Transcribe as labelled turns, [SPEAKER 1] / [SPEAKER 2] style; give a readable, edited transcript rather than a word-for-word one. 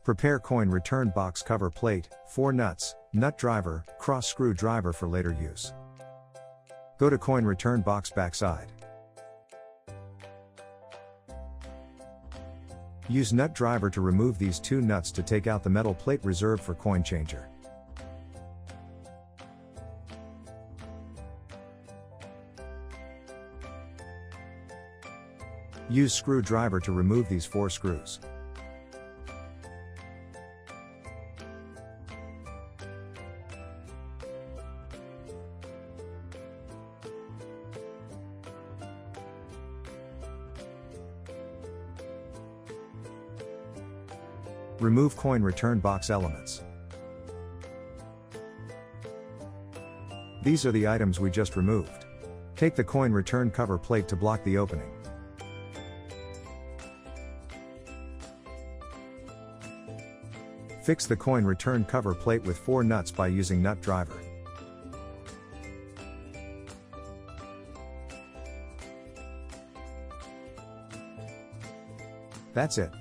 [SPEAKER 1] Prepare coin return box cover plate, 4 nuts, nut driver, cross screw driver for later use. Go to coin return box backside. Use nut driver to remove these 2 nuts to take out the metal plate reserved for coin changer. Use screwdriver to remove these 4 screws. Remove coin return box elements. These are the items we just removed. Take the coin return cover plate to block the opening. Fix the coin return cover plate with 4 nuts by using nut driver. That's it.